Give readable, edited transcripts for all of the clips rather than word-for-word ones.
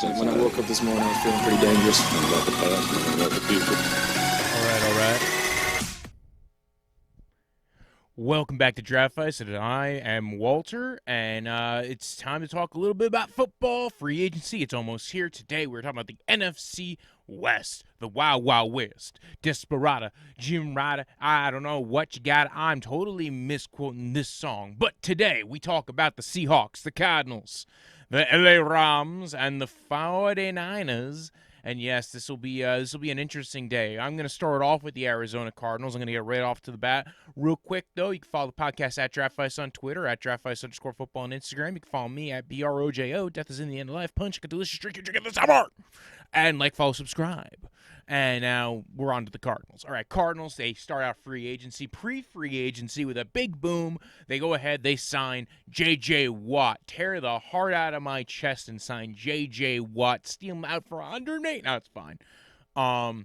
When I woke up this morning, I was feeling pretty dangerous. About the past and about the future. All right. Welcome back to Draftvice, and I am Walter, and it's time to talk a little bit about football, free agency. It's almost here. Today we're talking about the NFC West, the Wild Wild West, Desperado, Jim Ryder. I don't know what you got. I'm totally misquoting this song, but today we talk about the Seahawks, the Cardinals, the LA Rams, and the 49ers. And yes, this will be an interesting day. I'm going to start off with the Arizona Cardinals. I'm going to get right off to the bat. Real quick, though, you can follow the podcast at Draftvice on Twitter, at Draftvice_football on Instagram. You can follow me at BROJO. Death is in the end of life. Punch, a delicious drink. You're drinking the summer. And follow, subscribe. And now we're on to the Cardinals. All right, Cardinals, they start out free agency, pre-free agency with a big boom. They go ahead, they sign J.J. Watt. Tear the heart out of my chest and sign J.J. Watt. Steal him out for 108. No, it's fine. I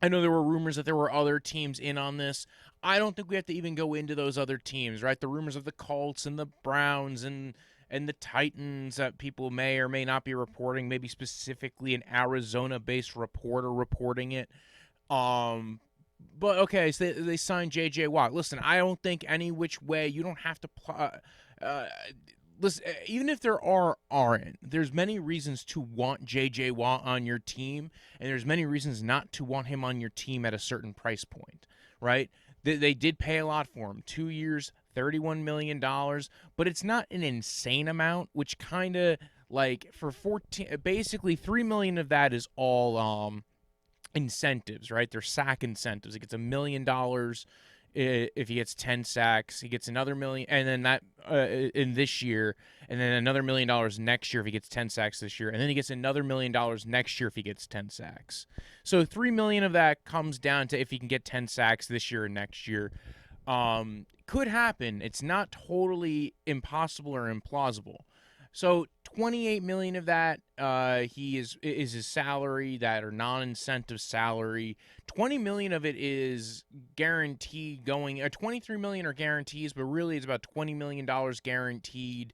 know there were rumors that there were other teams in on this. I don't think we have to even go into those other teams, right? The rumors of the Colts and the Browns and the Titans that people may or may not be reporting, maybe specifically an Arizona-based reporter reporting it. But okay, so they signed J.J. Watt. Listen, I don't think any which way you don't have to listen, even if there aren't, there's many reasons to want J.J. Watt on your team, and there's many reasons not to want him on your team at a certain price point, right? They did pay a lot for him. 2 years, $31 million, but it's not an insane amount, which kind of for 14, basically $3 million of that is all incentives, right? They're sack incentives. He gets $1 million if he gets 10 sacks. He gets another $1 million, and then that in this year, and then another $1 million next year if he gets 10 sacks this year, and then he gets another $1 million next year if he gets 10 sacks. So $3 million of that comes down to if he can get 10 sacks this year and next year. Could happen. It's not totally impossible or implausible. So $28 million of that is his salary, that or non-incentive salary. $20 million of it is guaranteed going. $23 million are guarantees, but really it's about $20 million guaranteed.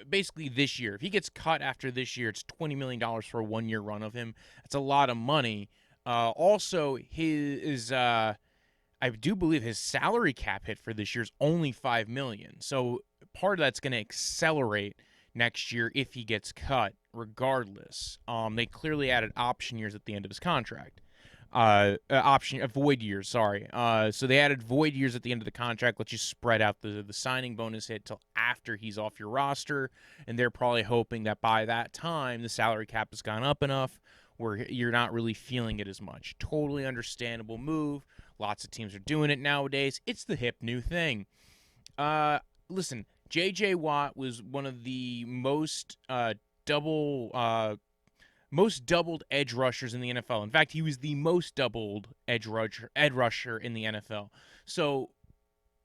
Basically this year. If he gets cut after this year, it's $20 million for a 1 year run of him. That's a lot of money. Also, his I do believe his salary cap hit for this year is only $5 million. So part of that's going to accelerate next year if he gets cut, regardless. They clearly added option years at the end of his contract. Void years, sorry. So they added void years at the end of the contract, let you spread out the signing bonus hit till after he's off your roster, and they're probably hoping that by that time the salary cap has gone up enough where you're not really feeling it as much. Totally understandable move. Lots of teams are doing it nowadays. It's the hip new thing. Listen, J.J. Watt was one of the most doubled edge rushers in the NFL. In fact, he was the most doubled edge rusher in the NFL. So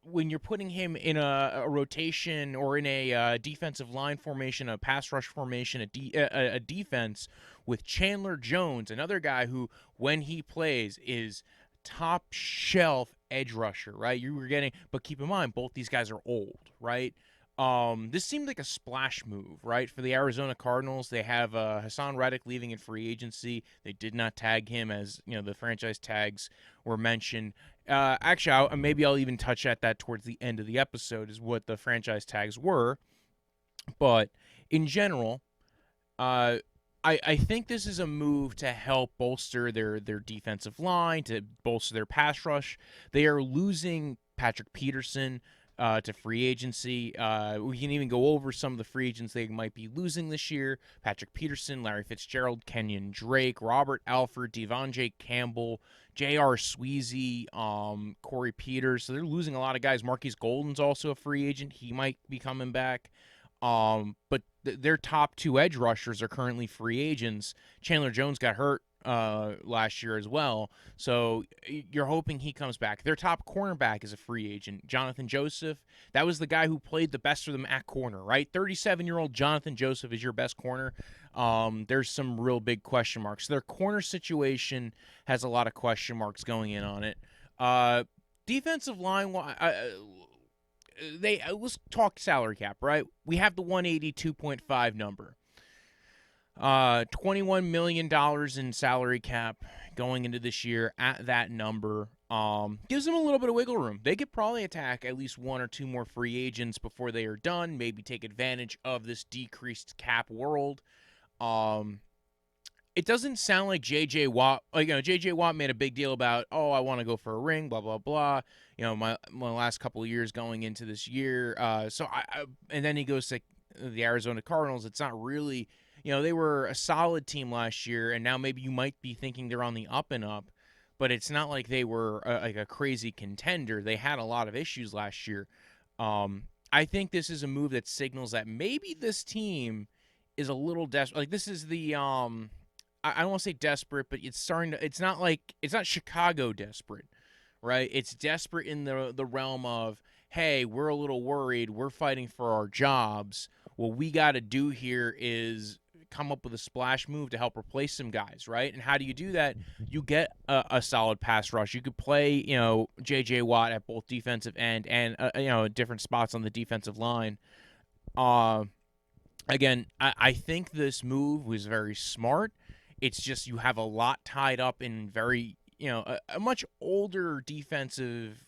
when you're putting him in a rotation or in a defensive line formation, a pass rush formation, a defense with Chandler Jones, another guy who, when he plays, is top shelf edge rusher, right? You were getting, but keep in mind, both these guys are old, right? This seemed like a splash move, right? For the Arizona Cardinals, they have Hassan Reddick leaving in free agency. They did not tag him, as the franchise tags were mentioned. Actually, maybe I'll even touch at that towards the end of the episode, is what the franchise tags were. But in general, I think this is a move to help bolster their defensive line, to bolster their pass rush. They are losing Patrick Peterson to free agency. We can even go over some of the free agents they might be losing this year. Patrick Peterson, Larry Fitzgerald, Kenyon Drake, Robert Alford, Devontae Campbell, J.R. Sweezy, Corey Peters. So they're losing a lot of guys. Marquise Golden's also a free agent. He might be coming back. But their top two edge rushers are currently free agents. Chandler Jones got hurt last year as well, so you're hoping he comes back. Their top cornerback is a free agent, Jonathan Joseph. That was the guy who played the best for them at corner, right? 37-year-old Jonathan Joseph is your best corner. There's some real big question marks. Their corner situation has a lot of question marks going in on it. Defensive line, let's talk salary cap, right? We have the 182.5 number. $21 million in salary cap going into this year at that number. Gives them a little bit of wiggle room. They could probably attack at least one or two more free agents before they are done. Maybe take advantage of this decreased cap world. It doesn't sound like J.J. Watt. J.J. Watt made a big deal about, I want to go for a ring, blah blah blah. My last couple of years going into this year. And then he goes to the Arizona Cardinals. It's not really. They were a solid team last year, and now maybe you might be thinking they're on the up and up, but it's not like they were like a crazy contender. They had a lot of issues last year. I think this is a move that signals that maybe this team is a little desperate. Like, this is the I don't want to say desperate, but it's starting to. It's not Chicago desperate, right? It's desperate in the realm of, hey, we're a little worried. We're fighting for our jobs. What we got to do here is come up with a splash move to help replace some guys, right? And how do you do that? You get a solid pass rush. You could play, J.J. Watt at both defensive end and, different spots on the defensive line. Again, I think this move was very smart. It's just you have a lot tied up in very, a much older defensive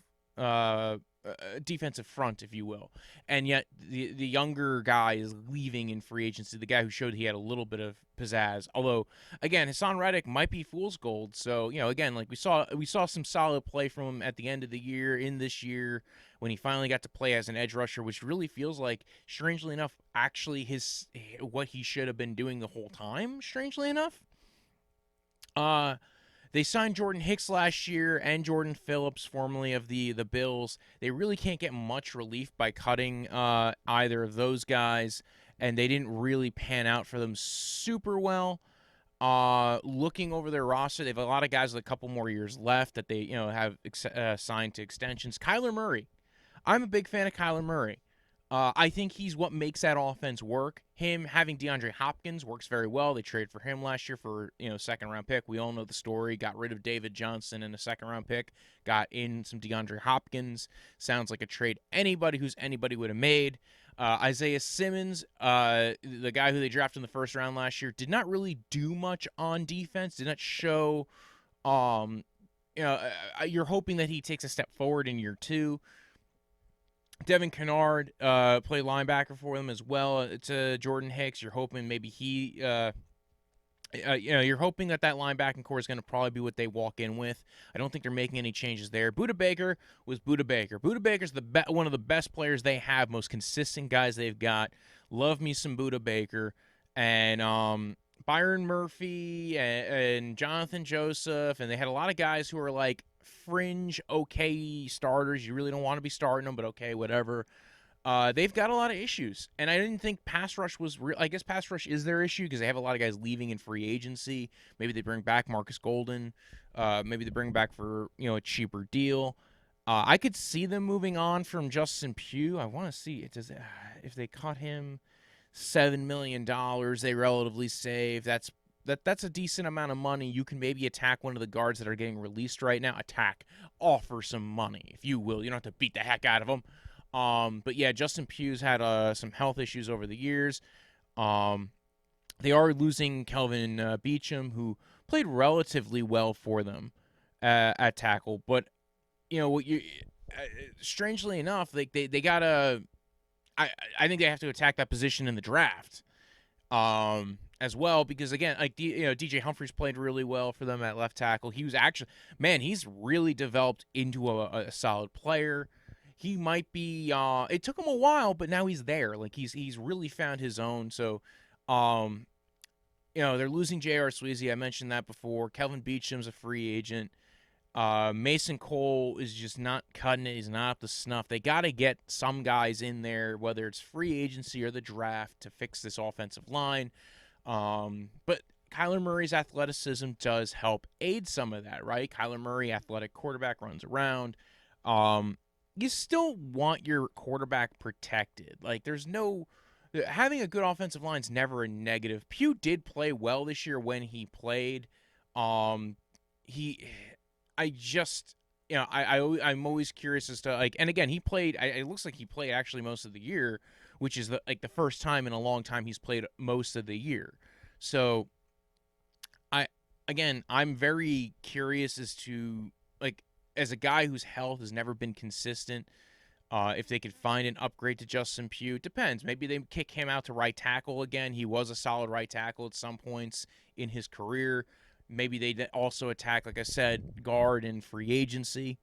front, if you will, and yet the younger guy is leaving in free agency. The guy who showed he had a little bit of pizzazz. Although, again, Hassan Reddick might be fool's gold. So again, like we saw some solid play from him at the end of the year in this year when he finally got to play as an edge rusher, which really feels like, strangely enough, actually what he should have been doing the whole time. Strangely enough. They signed Jordan Hicks last year and Jordan Phillips, formerly of the Bills. They really can't get much relief by cutting either of those guys, and they didn't really pan out for them super well. Looking over their roster, they have a lot of guys with a couple more years left that they have signed to extensions. Kyler Murray. I'm a big fan of Kyler Murray. I think he's what makes that offense work. Him having DeAndre Hopkins works very well. They traded for him last year for second-round pick. We all know the story. Got rid of David Johnson in a second-round pick. Got in some DeAndre Hopkins. Sounds like a trade anybody would have made. Isaiah Simmons, the guy who they drafted in the first round last year, did not really do much on defense. Did not show. You're hoping that he takes a step forward in year two. Devin Kennard played linebacker for them as well to Jordan Hicks. You're hoping maybe you're hoping that linebacking core is going to probably be what they walk in with. I don't think they're making any changes there. Budda Baker was Budda Baker. Budda Baker's one of the best players they have, most consistent guys they've got. Love me some Budda Baker. And Byron Murphy and Jonathan Joseph, and they had a lot of guys who are like fringe okay starters. You really don't want to be starting them, but okay, whatever. They've got a lot of issues, and I didn't think pass rush was real. I guess pass rush is their issue because they have a lot of guys leaving in free agency. Maybe they bring back Marcus Golden. Maybe they bring back for a cheaper deal. I could see them moving on from Justin Pugh. I want to see if they cut him $7 million. They relatively save. That's a decent amount of money. You can maybe attack one of the guards that are getting released right now. Offer some money, if you will. You don't have to beat the heck out of them. But yeah, Justin Pugh's had some health issues over the years. They are losing Kelvin Beachum, who played relatively well for them at tackle. But strangely enough, they gotta. I think they have to attack that position in the draft. As well, because again, like DJ Humphries played really well for them at left tackle. He was he's really developed into a solid player. He might be. It took him a while, but now he's there. Like he's really found his own. So, they're losing J.R. Sweezy. I mentioned that before. Kelvin Beacham's a free agent. Mason Cole is just not cutting it. He's not up to snuff. They got to get some guys in there, whether it's free agency or the draft, to fix this offensive line. But Kyler Murray's athleticism does help aid some of that, right? Kyler Murray, athletic quarterback, runs around. You still want your quarterback protected. Like, having a good offensive line is never a negative. Pugh did play well this year when he played. I'm always curious as to like, and again, he played. It looks like he played actually most of the year, which is the first time in a long time he's played most of the year. So I I'm very curious as to like as a guy whose health has never been consistent. If they could find an upgrade to Justin Pugh, it depends. Maybe they kick him out to right tackle again. He was a solid right tackle at some points in his career. Maybe they also attack, like I said, guard and free agency.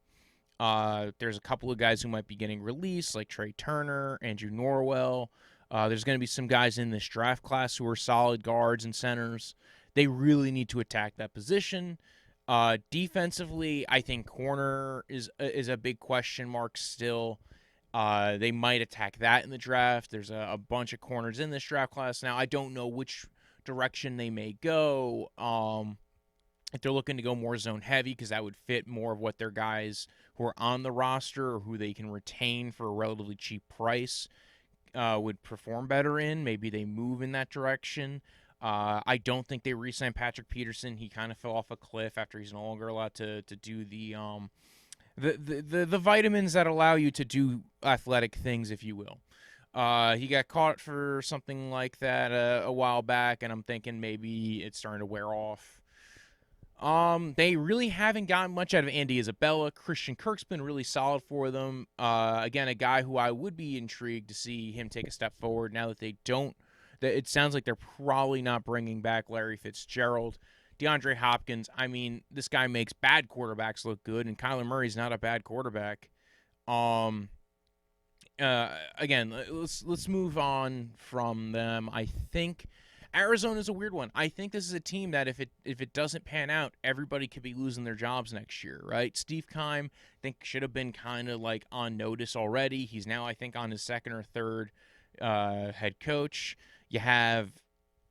There's a couple of guys who might be getting released, like Trey Turner, Andrew Norwell. There's going to be some guys in this draft class who are solid guards and centers. They really need to attack that position. Defensively, I think corner is a big question mark still. They might attack that in the draft. There's a bunch of corners in this draft class now. I don't know which direction they may go. If they're looking to go more zone heavy, because that would fit more of what their guys who are on the roster or who they can retain for a relatively cheap price would perform better in. Maybe they move in that direction. I don't think they re-sign Patrick Peterson. He kind of fell off a cliff after he's no longer allowed to do the vitamins that allow you to do athletic things, if you will. He got caught for something like that a while back, and I'm thinking maybe it's starting to wear off. They really haven't gotten much out of Andy Isabella. Christian Kirk's been really solid for them. Again, a guy who I would be intrigued to see him take a step forward now that they don't. That it sounds like they're probably not bringing back Larry Fitzgerald. DeAndre Hopkins, I mean, this guy makes bad quarterbacks look good, and Kyler Murray's not a bad quarterback. Again, let's move on from them. I think Arizona's a weird one. I think this is a team that if it doesn't pan out, everybody could be losing their jobs next year, right? Steve Keim, I think, should have been kind of like on notice already. He's now, I think, on his second or third head coach. You have,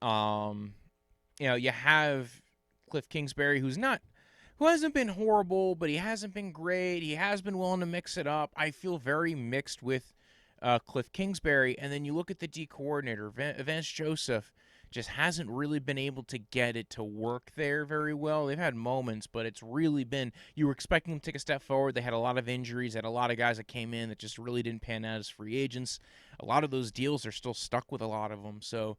you have Cliff Kingsbury, who hasn't been horrible, but he hasn't been great. He has been willing to mix it up. I feel very mixed with Cliff Kingsbury. And then you look at the D coordinator, Vance Joseph, just hasn't really been able to get it to work there very well. They've had moments, but it's really been, you were expecting them to take a step forward. They had a lot of injuries, had a lot of guys that came in that just really didn't pan out as free agents. A lot of those deals are still stuck with a lot of them. So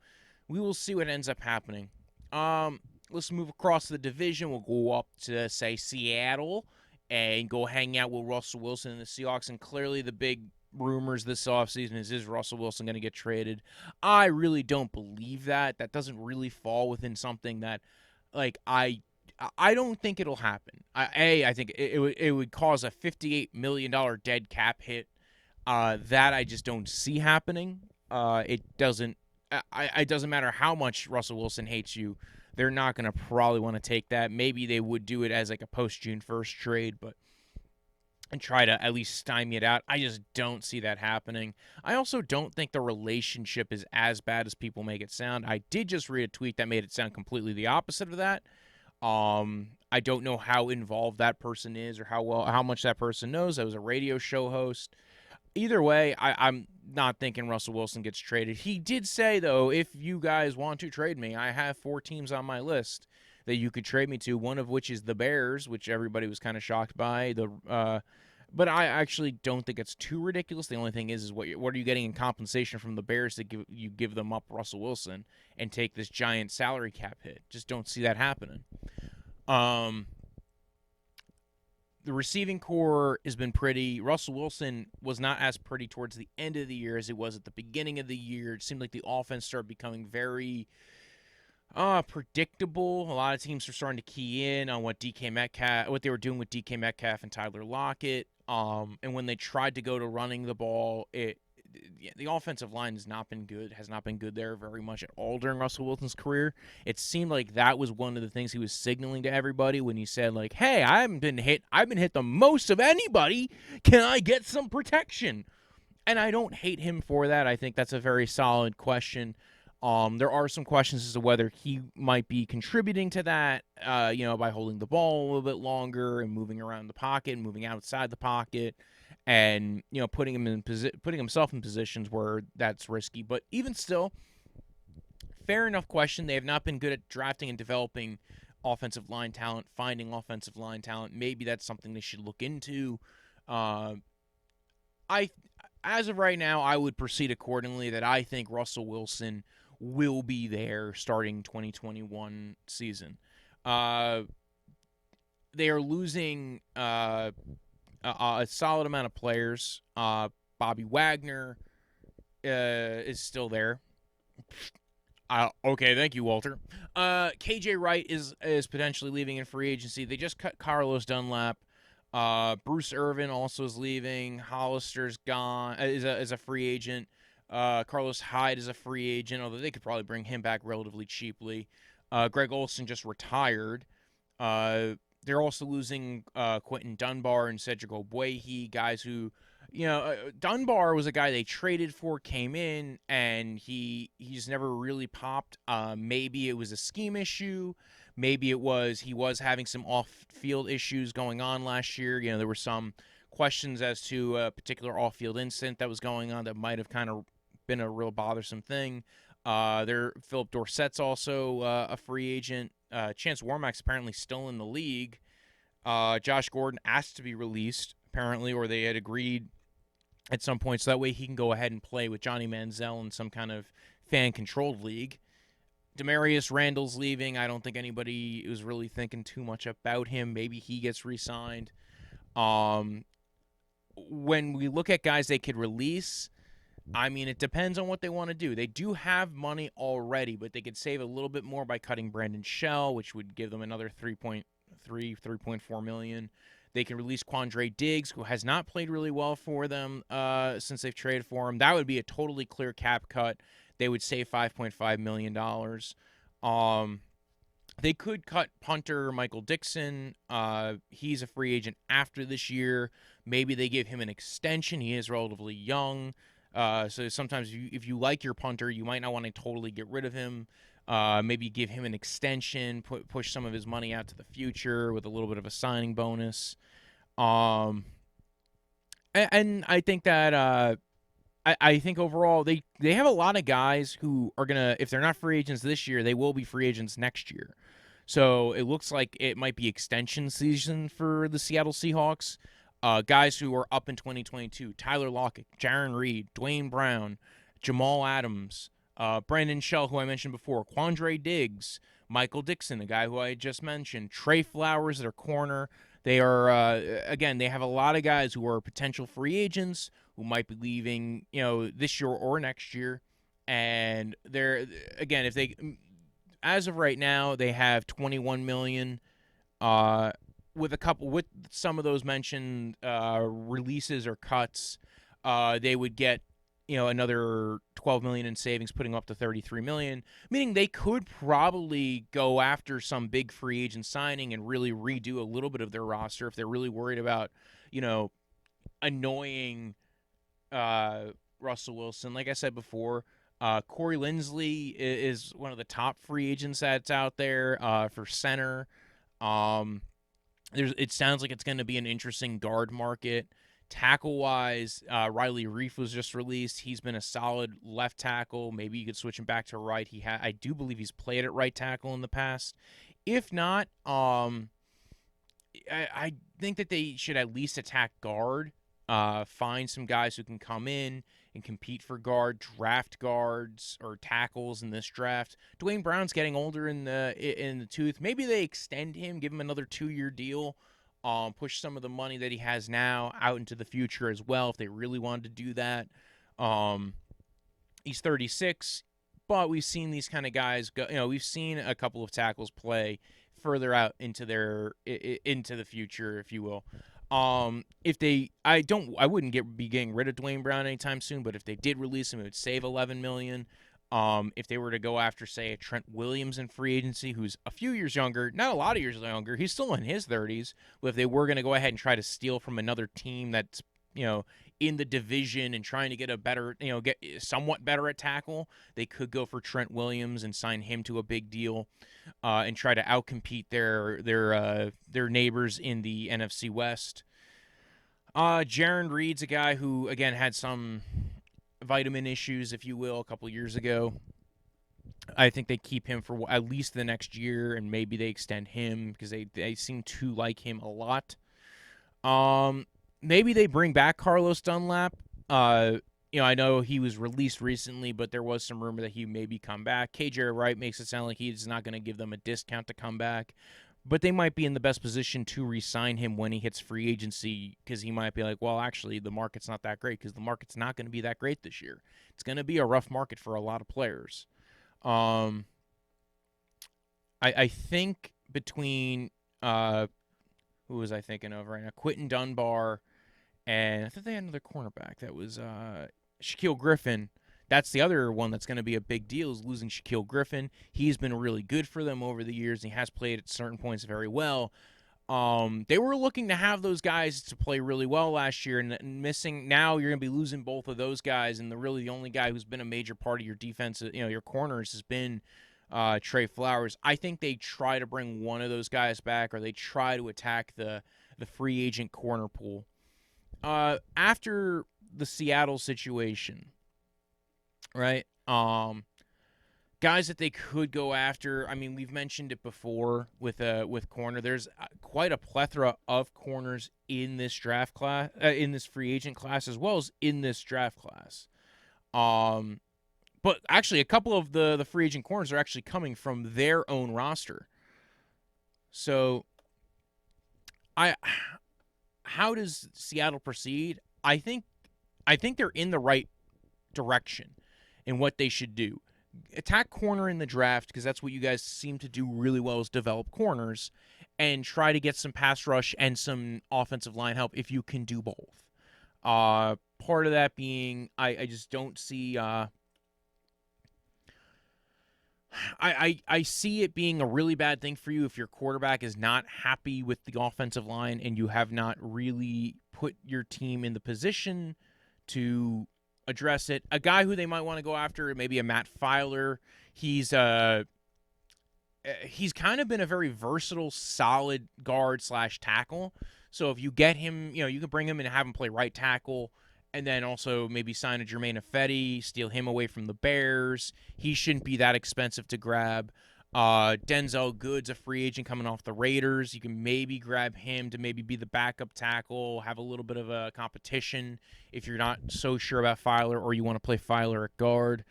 we will see what ends up happening. Let's move across the division. We'll go up to, say, Seattle and go hang out with Russell Wilson and the Seahawks. And clearly the big rumors this offseason is Russell Wilson going to get traded? I really don't believe that. That doesn't really fall within something that, like, I don't think it'll happen. I think it would cause a $58 million dead cap hit. That I just don't see happening. It doesn't matter how much Russell Wilson hates you. They're not going to probably want to take that. Maybe they would do it as like a post-June 1st trade, and try to at least stymie it out. I just don't see that happening. I also don't think the relationship is as bad as people make it sound. I did just read a tweet that made it sound completely the opposite of that. I don't know how involved that person is or how much that person knows. I was a radio show host. Either way, I'm not thinking Russell Wilson gets traded. He did say, though, if you guys want to trade me, I have 4 teams on my list that you could trade me to, one of which is the Bears, which everybody was kind of shocked by. But I actually don't think it's too ridiculous. The only thing is what are you getting in compensation from the Bears to give them up Russell Wilson and take this giant salary cap hit? Just don't see that happening. The receiving core has been pretty. Russell Wilson was not as pretty towards the end of the year as it was at the beginning of the year. It seemed like the offense started becoming very predictable. A lot of teams were starting to key in on what they were doing with DK Metcalf and Tyler Lockett. And when they tried to go to running the ball, the offensive line has not been good there very much at all during Russell Wilson's career. It seemed like that was one of the things he was signaling to everybody when he said, like, hey, I've been hit the most of anybody. Can I get some protection? And I don't hate him for that. I think that's a very solid question. There are some questions as to whether he might be contributing to that, by holding the ball a little bit longer and moving around the pocket and moving outside the pocket and, putting himself in positions where that's risky. But even still, fair enough question. They have not been good at drafting and developing offensive line talent, finding offensive line talent. Maybe that's something they should look into. Uh, I, as of right now, I would proceed accordingly. That I think Russell Wilson will be there starting 2021 season. Uh, they are losing a solid amount of players. Bobby Wagner is still there. Okay, thank you, Walter. KJ Wright is potentially leaving in free agency. They just cut Carlos Dunlap. Bruce Irvin also is leaving. Hollister's gone is a free agent. Carlos Hyde is a free agent, although they could probably bring him back relatively cheaply. Greg Olson just retired. They're also losing Quentin Dunbar and Cedric Ogbuehi, guys who, Dunbar was a guy they traded for, came in, and he's never really popped. Maybe it was a scheme issue. Maybe it was he was having some off-field issues going on last year. There were some questions as to a particular off-field incident that was going on that might have kind of been a real bothersome thing. Philip Dorsett's also a free agent. Chance Warmack's apparently still in the league. Josh Gordon asked to be released, apparently, or they had agreed at some point, so that way he can go ahead and play with Johnny Manziel in some kind of fan-controlled league. Demarius Randall's leaving. I don't think anybody was really thinking too much about him. Maybe he gets re-signed. When we look at guys they could release, it depends on what they want to do. They do have money already, but they could save a little bit more by cutting Brandon Shell, which would give them another $3.4 million. They can release Quandre Diggs, who has not played really well for them since they've traded for him. That would be a totally clear cap cut. They would save $5.5 million. They could cut punter Michael Dixon. He's a free agent after this year. Maybe they give him an extension. He is relatively young. So sometimes if you like your punter, you might not want to totally get rid of him. Maybe give him an extension, push some of his money out to the future with a little bit of a signing bonus. And I think that I think overall they have a lot of guys who are gonna, if they're not free agents this year, they will be free agents next year. So it looks like it might be extension season for the Seattle Seahawks. Guys who are up in 2022: Tyler Lockett, Jaron Reed, Dwayne Brown, Jamal Adams, Brandon Shell, who I mentioned before, Quandre Diggs, Michael Dixon, the guy who I just mentioned, Trey Flowers, their corner. They are, again, they have a lot of guys who are potential free agents who might be leaving, this year or next year. And they're, again, as of right now, they have $21 million. With some of those mentioned releases or cuts, they would get another $12 million in savings, putting up to $33 million, meaning they could probably go after some big free agent signing and really redo a little bit of their roster if they're really worried about annoying Russell Wilson. Like I said before, Corey Linsley is one of the top free agents that's out there for center. It sounds like it's going to be an interesting guard market. Tackle-wise, Riley Reif was just released. He's been a solid left tackle. Maybe you could switch him back to right. I do believe he's played at right tackle in the past. If not, I think that they should at least attack guard. Find some guys who can come in and compete for guard, draft guards or tackles in this draft. Dwayne Brown's getting older in the tooth. Maybe they extend him, give him another 2-year deal. Push some of the money that he has now out into the future as well if they really wanted to do that. He's 36, but we've seen these kind of guys go. We've seen a couple of tackles play further out into the future, if you will. I wouldn't be getting rid of Dwayne Brown anytime soon, but if they did release him, it would save $11 million. If they were to go after, say, a Trent Williams in free agency, who's a few years younger, not a lot of years younger, he's still in his 30s, but if they were going to go ahead and try to steal from another team that's, in the division and trying to get a better, get somewhat better at tackle, they could go for Trent Williams and sign him to a big deal, and try to outcompete their neighbors in the NFC West. Jaron Reed's a guy who, again, had some vitamin issues, if you will, a couple years ago. I think they keep him for at least the next year, and maybe they extend him because they seem to like him a lot. Maybe they bring back Carlos Dunlap. I know he was released recently, but there was some rumor that he maybe come back. KJ Wright makes it sound like he's not going to give them a discount to come back, but they might be in the best position to re-sign him when he hits free agency because he might be like, well, actually, the market's not that great because the market's not going to be that great this year. It's going to be a rough market for a lot of players. I think between who was I thinking of right now? Quentin Dunbar, and I thought they had another cornerback that was Shaquille Griffin. That's the other one that's going to be a big deal, is losing Shaquille Griffin. He's been really good for them over the years, and he has played at certain points very well. They were looking to have those guys to play really well last year, and missing. Now you're going to be losing both of those guys, and the only guy who's been a major part of your defense, your corners, has been Trey Flowers. I think they try to bring one of those guys back, or they try to attack the free agent corner pool. After the Seattle situation, right? Guys that they could go after. I mean, we've mentioned it before with corner. There's quite a plethora of corners in this draft class, in this free agent class, as well as in this draft class. But actually, a couple of the free agent corners are actually coming from their own roster. So, how does Seattle proceed? I think they're in the right direction in what they should do. Attack corner in the draft, because that's what you guys seem to do really well, is develop corners and try to get some pass rush and some offensive line help if you can do both. Part of that being, I just don't see. I see it being a really bad thing for you if your quarterback is not happy with the offensive line and you have not really put your team in the position to address it. A guy who they might want to go after, maybe a Matt Filer. He's kind of been a very versatile, solid guard / tackle. So if you get him, you can bring him and have him play right tackle, and then also maybe sign a Jermaine Ifedi, steal him away from the Bears. He shouldn't be that expensive to grab. Denzel Good's a free agent coming off the Raiders. You can maybe grab him to maybe be the backup tackle, have a little bit of a competition if you're not so sure about Filer or you want to play Filer at guard.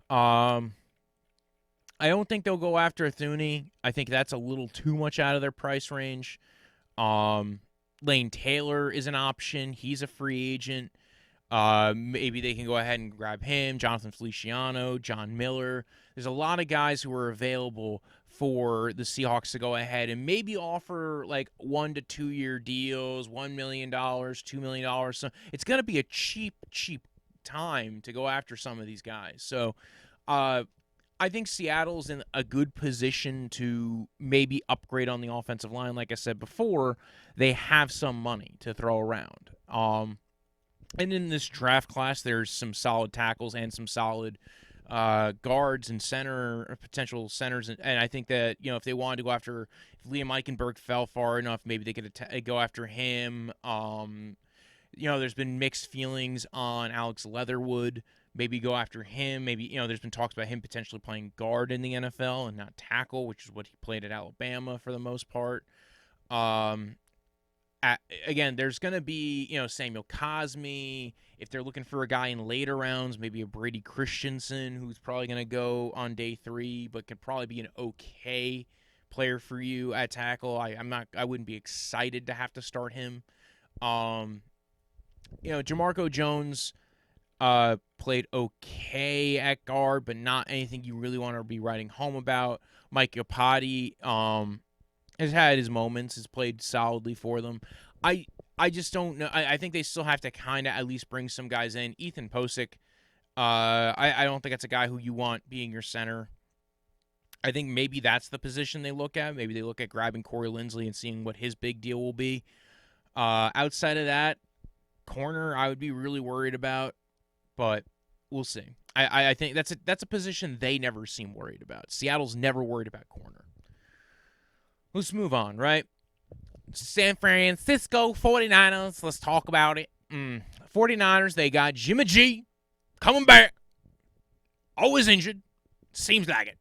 I don't think they'll go after Thuney. I think that's a little too much out of their price range. Lane Taylor is an option. He's a free agent. Maybe they can go ahead and grab him, Jonathan Feliciano, John Miller. There's a lot of guys who are available for the Seahawks to go ahead and maybe offer like 1 to 2 year deals, $1 million, $2 million. So it's going to be a cheap time to go after some of these guys. So I think Seattle's in a good position to maybe upgrade on the offensive line. Like I said before, they have some money to throw around. And in this draft class, there's some solid tackles and some solid guards and potential centers. And I think that, if they wanted to go after, if Liam Eichenberg fell far enough, maybe they could go after him. There's been mixed feelings on Alex Leatherwood. Maybe go after him. Maybe, there's been talks about him potentially playing guard in the NFL and not tackle, which is what he played at Alabama for the most part. Again, there's going to be, Samuel Cosme. If they're looking for a guy in later rounds, maybe a Brady Christensen, who's probably going to go on day 3, but could probably be an okay player for you at tackle. I wouldn't be excited to have to start him. Jamarco Jones played okay at guard, but not anything you really want to be writing home about. Mike Iupati, has had his moments, has played solidly for them. I just don't know. I think they still have to kind of at least bring some guys in. Ethan Posick, I don't think that's a guy who you want being your center. I think maybe that's the position they look at. Maybe they look at grabbing Corey Linsley and seeing what his big deal will be. Outside of that, corner, I would be really worried about, but we'll see. I think that's a position they never seem worried about. Seattle's never worried about corner. Let's move on, right? San Francisco 49ers. Let's talk about it. 49ers, they got Jimmy G coming back. Always injured. Seems like it.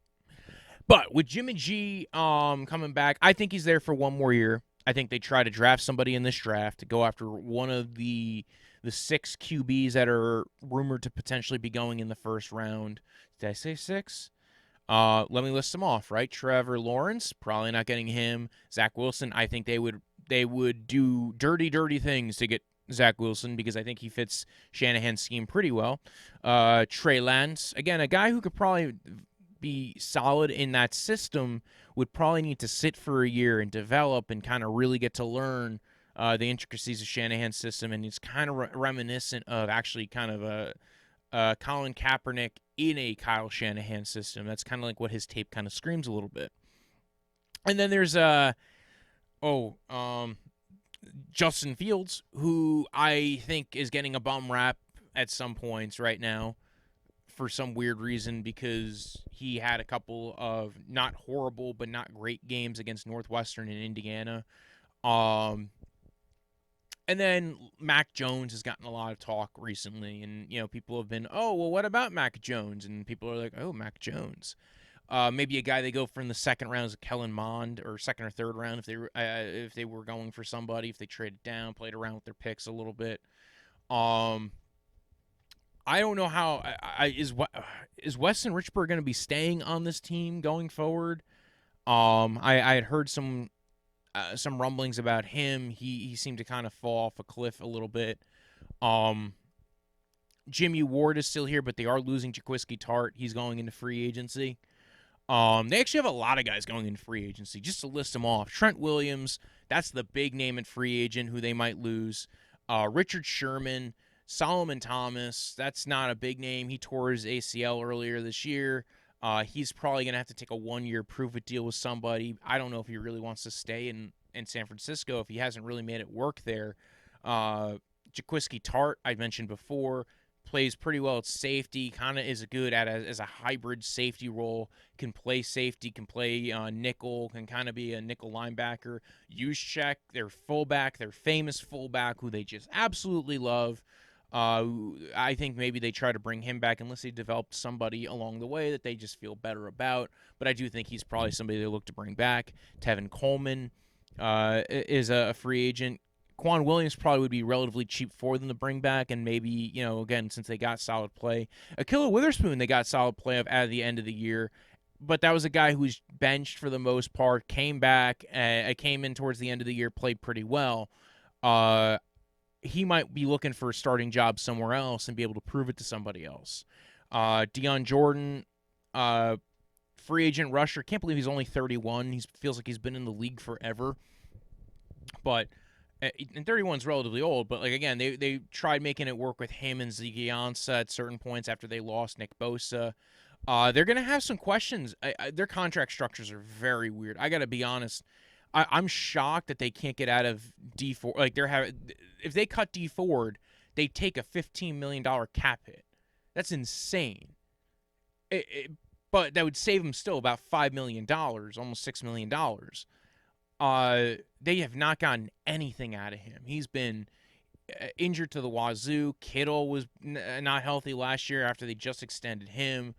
But with Jimmy G coming back, I think he's there for one more year. I think they try to draft somebody in this draft to go after one of the 6 QBs that are rumored to potentially be going in the first round. Did I say 6? Let me list them off, right? Trevor Lawrence, probably not getting him. Zach Wilson, I think they would do dirty things to get Zach Wilson because I think he fits Shanahan's scheme pretty well. Trey Lance, again, a guy who could probably be solid in that system, would probably need to sit for a year and develop and kind of really get to learn the intricacies of Shanahan's system. And it's kind of reminiscent of actually kind of a Colin Kaepernick in a Kyle Shanahan system. That's kind of like what his tape kind of screams a little bit. And then there's Justin Fields, who I think is getting a bum rap at some points right now for some weird reason because he had a couple of not horrible but not great games against Northwestern and Indiana. And then Mac Jones has gotten a lot of talk recently, and people have been, oh, well, what about Mac Jones? And people are like, oh, Mac Jones. Maybe a guy they go for in the second round is Kellen Mond, or second or third round if they were going for somebody, if they traded down, played around with their picks a little bit. I don't know how is Weston Richburg going to be staying on this team going forward. I had heard some rumblings about him. He seemed to kind of fall off a cliff a little bit. Jimmy Ward is still here, but they are losing Jaquiski Tart. He's going into free agency. They actually have a lot of guys going into free agency. Just to list them off: Trent Williams, that's the big name at free agent who they might lose. Richard Sherman. Solomon Thomas, that's not a big name. He tore his ACL earlier this year. He's probably going to have to take a 1-year prove-it deal with somebody. I don't know if he really wants to stay in San Francisco if he hasn't really made it work there. Jaquiski Tart, I mentioned before, plays pretty well at safety, kind of is good at as a hybrid safety role, can play safety, can play nickel, can kind of be a nickel linebacker. Juszczyk, their fullback, their famous fullback, who they just absolutely love. I think maybe they try to bring him back unless they developed somebody along the way that they just feel better about. But I do think he's probably somebody they look to bring back. Tevin Coleman is a free agent. Quan Williams probably would be relatively cheap for them to bring back, and maybe, again, since they got solid play. Akilla Witherspoon, they got solid play of at the end of the year, but that was a guy who was benched for the most part, came back, came in towards the end of the year, played pretty well. He might be looking for a starting job somewhere else and be able to prove it to somebody else. Deion Jordan, free agent rusher. Can't believe he's only 31. He feels like he's been in the league forever. But and 31 is relatively old. But again, they tried making it work with him and Zeke Ansah at certain points after they lost Nick Bosa. They're going to have some questions. Their contract structures are very weird. I got to be honest. I'm shocked that they can't get out of D Ford. If they cut D Ford, they take a $15 million cap hit. That's insane. But that would save them still about $5 million, almost $6 million. They have not gotten anything out of him. He's been injured to the wazoo. Kittle was not healthy last year after they just extended him.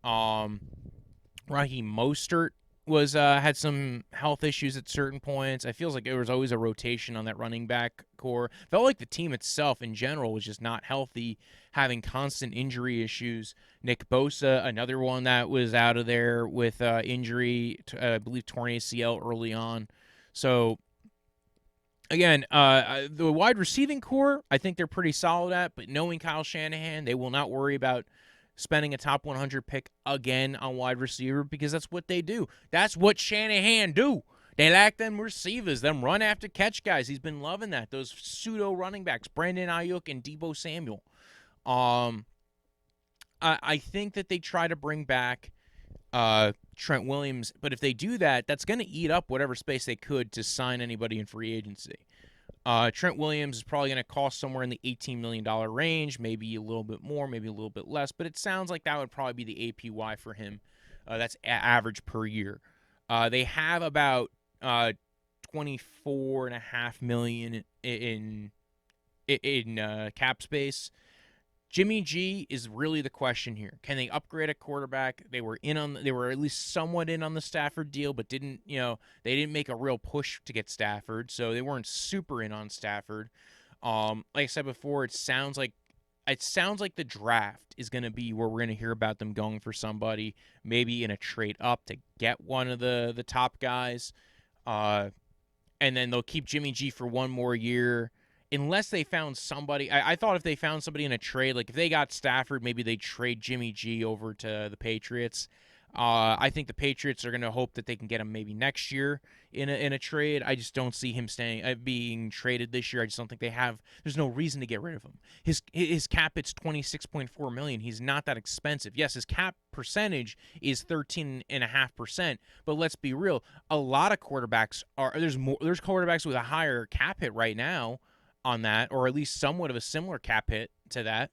Raheem Mostert was had some health issues at certain points. I feels like there was always a rotation on that running back core. Felt like the team itself in general was just not healthy, having constant injury issues. Nick Bosa, another one that was out of there with injury, I believe torn ACL early on. So again, the wide receiving core, I think they're pretty solid at, but knowing Kyle Shanahan, they will not worry about spending a top 100 pick again on wide receiver because that's what they do. That's what Shanahan do. They like them receivers, them run after catch guys. He's been loving that. Those pseudo running backs, Brandon Ayuk and Deebo Samuel. I think that they try to bring back Trent Williams, but if they do that, that's going to eat up whatever space they could to sign anybody in free agency. Trent Williams is probably going to cost somewhere in the $18 million range, maybe a little bit more, maybe a little bit less, but it sounds like that would probably be the APY for him. That's average per year. They have about $24.5 million in cap space. Jimmy G is really the question here. Can they upgrade a quarterback? They were at least somewhat in on the Stafford deal, but they didn't make a real push to get Stafford, so they weren't super in on Stafford. Like I said before, it sounds like the draft is going to be where we're going to hear about them going for somebody, maybe in a trade up to get one of the top guys. And then they'll keep Jimmy G for one more year, unless they found somebody. I thought if they found somebody in a trade, like if they got Stafford, maybe they trade Jimmy G over to the Patriots. I think the Patriots are going to hope that they can get him maybe next year in a trade. I just don't see him being traded this year. I just don't think they have. There's no reason to get rid of him. His cap it's $26.4 million. He's not that expensive. Yes, his cap percentage is 13.5%. But let's be real. A lot of quarterbacks there's quarterbacks with a higher cap hit right now on that, or at least somewhat of a similar cap hit to that.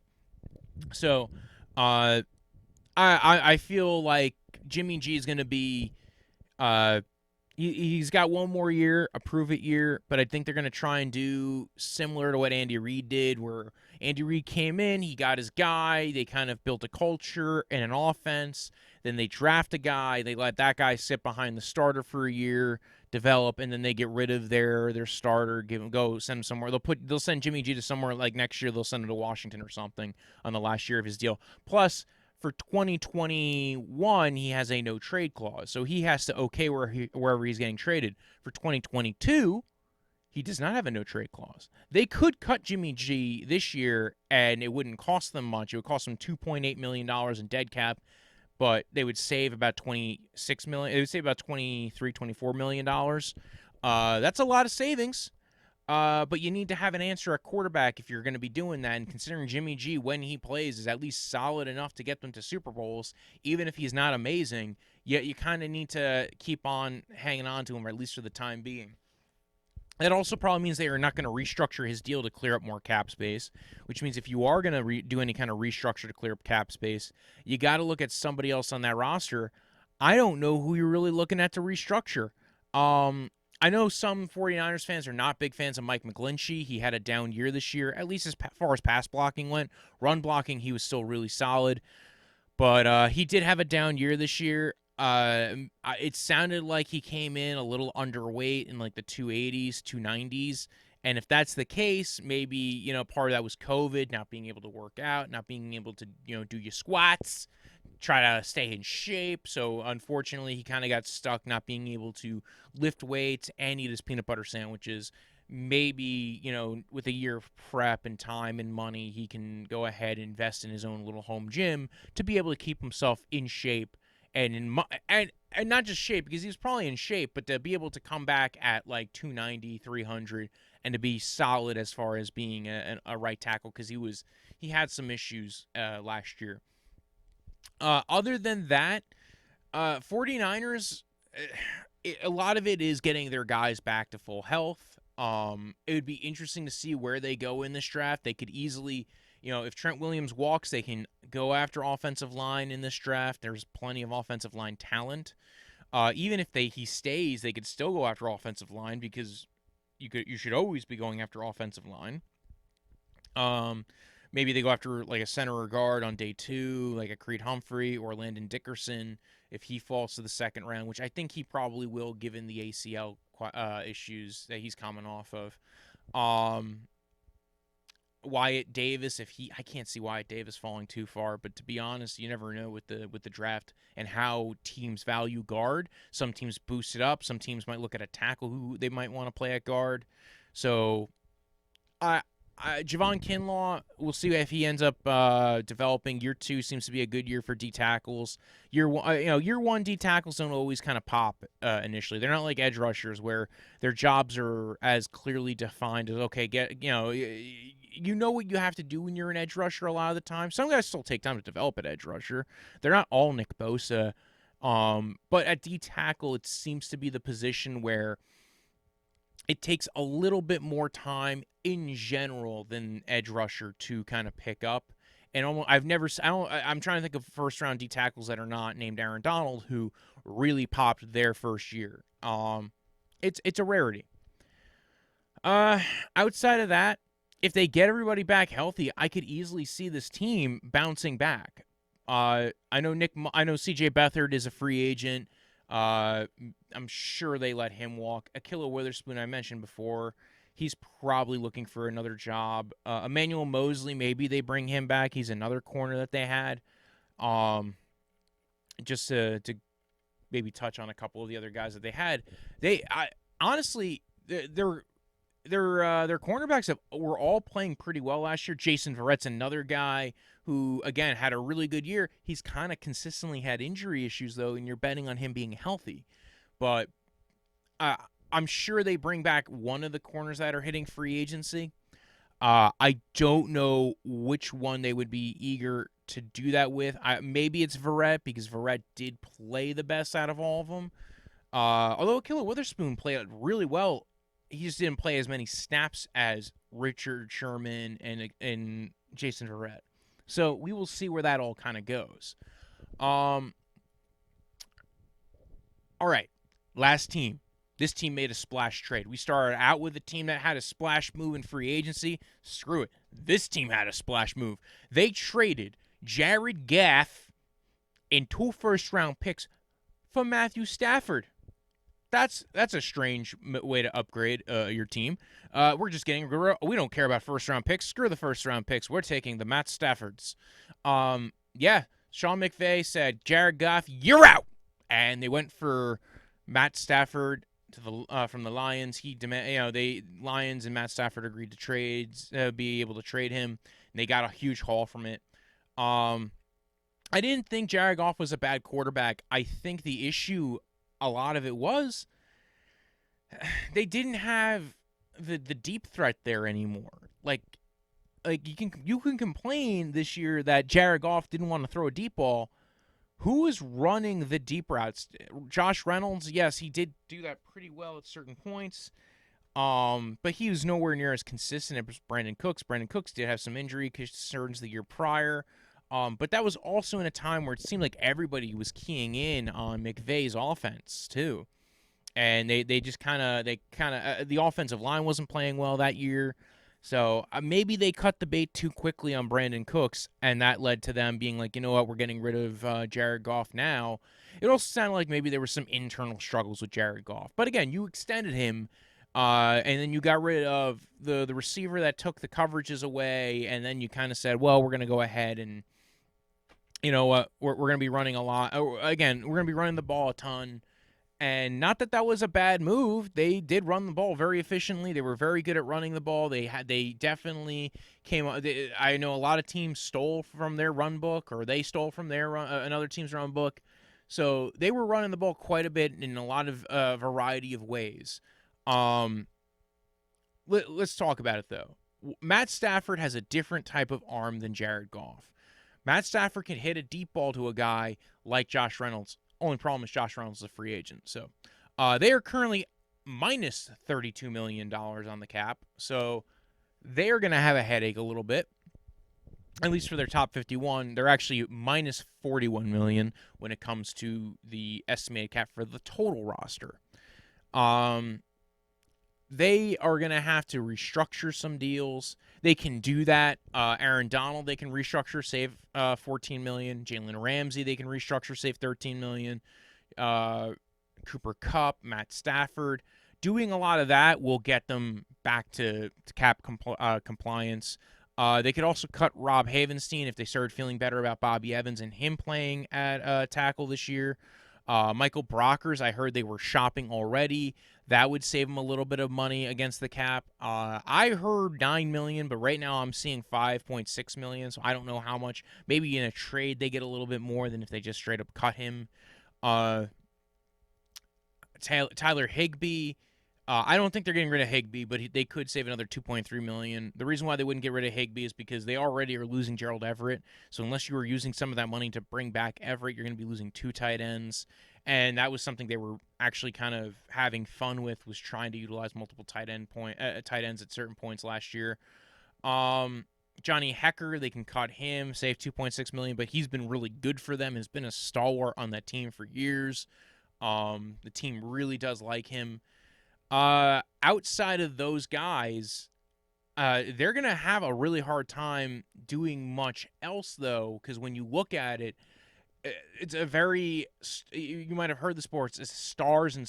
So, I feel like Jimmy G is going to be he's got one more year, a prove it year, but I think they're going to try and do similar to what Andy Reid did, where Andy Reid came in, he got his guy, they kind of built a culture and an offense, then they draft a guy, they let that guy sit behind the starter for a year, develop, and then they get rid of their starter, send him somewhere. They'll send Jimmy G to somewhere, like next year they'll send him to Washington or something on the last year of his deal. Plus, for 2021, he has a no trade clause, so he has to okay wherever he's getting traded. For 2022, he does not have a no trade clause. They could cut Jimmy G this year, and it wouldn't cost them much. It would cost them $2.8 million in dead cap, but they would save about $26 million. They would save about $24 million. That's a lot of savings. But you need to have an answer at quarterback if you're going to be doing that. And considering Jimmy G, when he plays, is at least solid enough to get them to Super Bowls, even if he's not amazing, yet you kind of need to keep on hanging on to him, or at least for the time being. That also probably means they are not going to restructure his deal to clear up more cap space, which means if you are going to do any kind of restructure to clear up cap space, you got to look at somebody else on that roster. I don't know who you're really looking at to restructure. I know some 49ers fans are not big fans of Mike McGlinchey. He had a down year this year, at least as far as pass blocking went. Run blocking, he was still really solid. But he did have a down year this year. It sounded like he came in a little underweight in like the 280s, 290s. And if that's the case, maybe, part of that was COVID, not being able to work out, not being able to, do your squats, try to stay in shape. So unfortunately, he kind of got stuck not being able to lift weights and eat his peanut butter sandwiches. Maybe, with a year of prep and time and money, he can go ahead and invest in his own little home gym to be able to keep himself in shape and not just shape, because he was probably in shape, but to be able to come back at like 290, 300 and to be solid as far as being a right tackle, because he had some issues last year. Other than that, 49ers, a lot of it is getting their guys back to full health. It would be interesting to see where they go in this draft. They could easily, if Trent Williams walks, they can go after offensive line in this draft. There's plenty of offensive line talent. Even if he stays, they could still go after offensive line, because you should always be going after offensive line. Maybe they go after like a center or guard on day 2, like a Creed Humphrey or Landon Dickerson if he falls to the second round, which I think he probably will, given the ACL issues that he's coming off of. Wyatt Davis, I can't see Wyatt Davis falling too far, but to be honest, you never know with the draft and how teams value guard. Some teams boost it up. Some teams might look at a tackle who they might want to play at guard. So, Javon Kinlaw, we'll see if he ends up developing. Year 2 seems to be a good year for D tackles. Year 1 D tackles don't always kind of pop initially. They're not like edge rushers where their jobs are as clearly defined as, okay, you know what you have to do when you're an edge rusher a lot of the time. Some guys still take time to develop an edge rusher. They're not all Nick Bosa. But at D tackle, it seems to be the position where it takes a little bit more time in general than edge rusher to kind of pick up. And I'm trying to think of first round D tackles that are not named Aaron Donald who really popped their first year. It's a rarity. Outside of that, if they get everybody back healthy, I could easily see this team bouncing back. I know CJ Beathard is a free agent. I'm sure they let him walk. Akilla Witherspoon, I mentioned before, he's probably looking for another job. Emmanuel Mosley, maybe they bring him back. He's another corner that they had. Just to maybe touch on a couple of the other guys that they had. Honestly, their cornerbacks were all playing pretty well last year. Jason Verrett's another guy who, again, had a really good year. He's kind of consistently had injury issues, though, and you're betting on him being healthy. But I'm sure they bring back one of the corners that are hitting free agency. I don't know which one they would be eager to do that with. Maybe it's Verrett, because Verrett did play the best out of all of them. Although Akilla Witherspoon played really well, he just didn't play as many snaps as Richard Sherman and Jason Verrett. So we will see where that all kind of goes. All right, last team. This team made a splash trade. We started out with a team that had a splash move in free agency. Screw it. This team had a splash move. They traded Jared Goff and 2 first-round picks for Matthew Stafford. That's a strange way to upgrade your team. We're just getting we don't care about first-round picks. Screw the first-round picks. We're taking the Matt Staffords. Sean McVay said, Jared Goff, you're out. And they went for Matt Stafford to the from the Lions. Lions and Matt Stafford agreed to be able to trade him. And they got a huge haul from it. I didn't think Jared Goff was a bad quarterback. I think the issue, a lot of it was, they didn't have the deep threat there anymore. Like you can complain this year that Jared Goff didn't want to throw a deep ball. Who was running the deep routes? Josh Reynolds, yes, he did do that pretty well at certain points. But he was nowhere near as consistent as Brandon Cooks. Brandon Cooks did have some injury concerns the year prior. But that was also in a time where it seemed like everybody was keying in on McVay's offense too. And they the offensive line wasn't playing well that year. So maybe they cut the bait too quickly on Brandon Cooks, and that led to them being like, you know what, we're getting rid of Jared Goff now. It also sounded like maybe there were some internal struggles with Jared Goff. But again, you extended him, and then you got rid of the receiver that took the coverages away, and then you kind of said, well, we're going to go ahead and, you know what, we're going to be running a lot. Again, we're going to be running the ball a ton. And not that was a bad move. They did run the ball very efficiently. They were very good at running the ball. They definitely came. I know a lot of teams stole from their run book, or they stole from their another team's run book. So they were running the ball quite a bit in a lot of variety of ways. Let's talk about it though. Matt Stafford has a different type of arm than Jared Goff. Matt Stafford can hit a deep ball to a guy like Josh Reynolds. Only problem is Josh Reynolds is a free agent. So they are currently minus $32 million on the cap. So they are going to have a headache a little bit, at least for their top 51. They're actually minus $41 million when it comes to the estimated cap for the total roster. They are going to have to restructure some deals. They can do that. Aaron Donald, they can restructure, save $14 million. Jalen Ramsey, they can restructure, save $13 million. Cooper Kupp, Matt Stafford. Doing a lot of that will get them back to cap compliance. They could also cut Rob Havenstein if they started feeling better about Bobby Evans and him playing at tackle this year. Michael Brockers, I heard they were shopping already. That would save them a little bit of money against the cap. I heard $9 million, but right now I'm seeing $5.6 million, so I don't know how much. Maybe in a trade they get a little bit more than if they just straight up cut him. Tyler Higbee, I don't think they're getting rid of Higbee, but they could save another $2.3 million. The reason why they wouldn't get rid of Higbee is because they already are losing Gerald Everett. So unless you were using some of that money to bring back Everett, you're going to be losing 2 tight ends. And that was something they were actually kind of having fun with, was trying to utilize multiple tight ends at certain points last year. Johnny Hecker, they can cut him, save $2.6 million, but he's been really good for them. Has been a stalwart on that team for years. The team really does like him. Outside of those guys, They're going to have a really hard time doing much else, though, because when you look at it, it's a very you might have heard the sports. It's stars and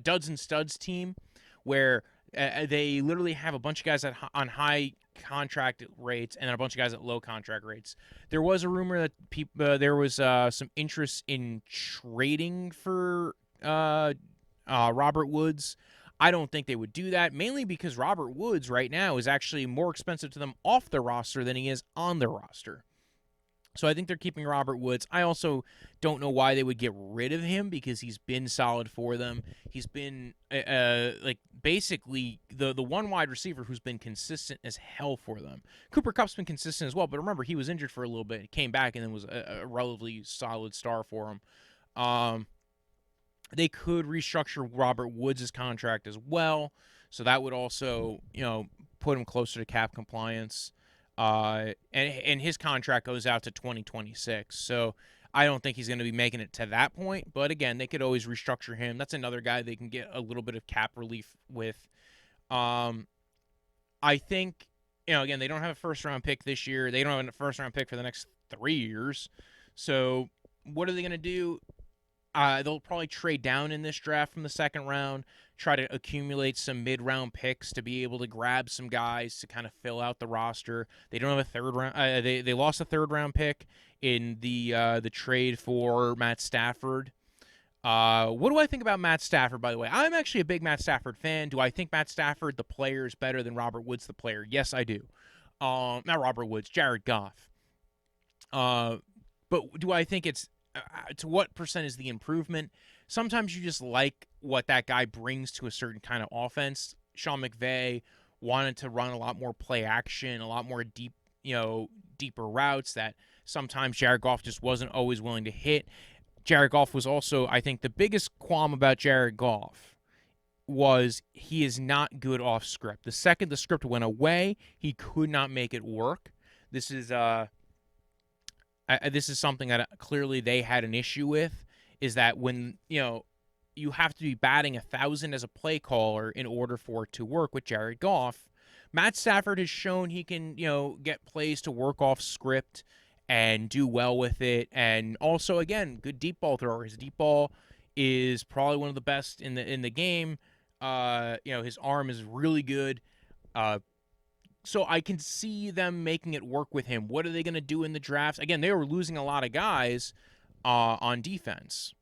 duds and studs team, where they literally have a bunch of guys on high contract rates and then a bunch of guys at low contract rates. There was a rumor that there was some interest in trading for Robert Woods. I don't think they would do that, mainly because Robert Woods right now is actually more expensive to them off the roster than he is on the roster. So I think they're keeping Robert Woods. I also don't know why they would get rid of him because he's been solid for them. He's been like basically the one wide receiver who's been consistent as hell for them. Cooper Kupp's been consistent as well, but remember he was injured for a little bit, came back, and then was a relatively solid star for him. They could restructure Robert Woods' contract as well, so that would also put him closer to cap compliance. And his contract goes out to 2026. So I don't think he's going to be making it to that point. But again, they could always restructure him. That's another guy they can get a little bit of cap relief with. I think, again, they don't have a first-round pick this year. They don't have a first-round pick for the next 3 years. So what are they going to do? They'll probably trade down in this draft from the second round, try to accumulate some mid-round picks to be able to grab some guys to kind of fill out the roster. They don't have a third round. They lost a third-round pick in the trade for Matt Stafford. What do I think about Matt Stafford, by the way? I'm actually a big Matt Stafford fan. Do I think Matt Stafford, the player, is better than Robert Woods, the player? Yes, I do. Not Robert Woods, Jared Goff. But do I think it's to what percent is the improvement? Sometimes you just like what that guy brings to a certain kind of offense. Sean McVay wanted to run a lot more play action, a lot more deeper routes that sometimes Jared Goff just wasn't always willing to hit. Jared Goff was also, I think, the biggest qualm about Jared Goff was he is not good off script. The second the script went away, he could not make it work. This is something that clearly they had an issue with, is that when, you have to be batting 1,000 as a play caller in order for it to work with Jared Goff. Matt Stafford has shown he can, get plays to work off script and do well with it. And also, again, good deep ball thrower. His deep ball is probably one of the best in the game. His arm is really good. So I can see them making it work with him. What are they going to do in the drafts? Again, they were losing a lot of guys on defense.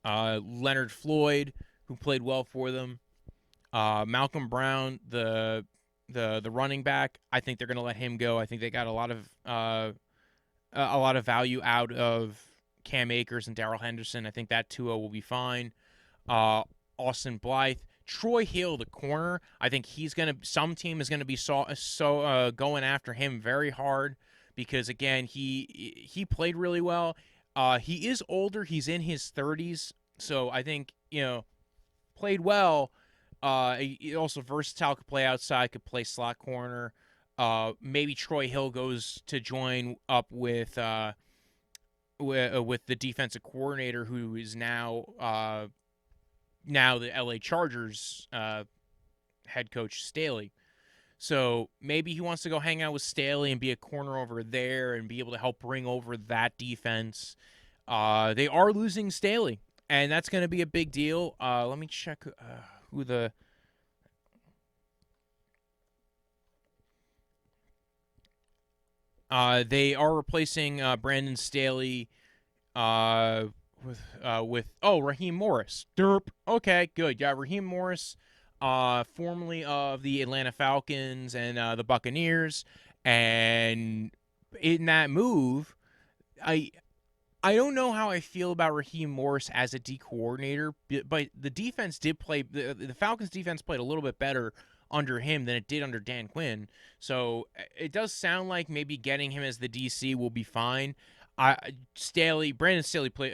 Leonard Floyd, who played well for them. Malcolm Brown, the running back. I think they're going to let him go. I think they got a lot of value out of Cam Akers and Darrell Henderson. I think that 2-0 will be fine. Austin Blythe. Troy Hill, the corner, I think some team is gonna be going after him very hard because again he played really well. He is older; he's in his 30s, so I think played well. He also versatile, could play outside, could play slot corner. Maybe Troy Hill goes to join up with the defensive coordinator who is now the LA Chargers head coach, Staley. So maybe he wants to go hang out with Staley and be a corner over there and be able to help bring over that defense. They are losing Staley, and that's going to be a big deal. Let me check who the... they are replacing Brandon Staley with Raheem Morris. Derp. Okay, good. Yeah, Raheem Morris, formerly of the Atlanta Falcons and the Buccaneers, and in that move, I don't know how I feel about Raheem Morris as a D coordinator, but the defense did play. The Falcons defense played a little bit better under him than it did under Dan Quinn. So it does sound like maybe getting him as the DC will be fine. Brandon Staley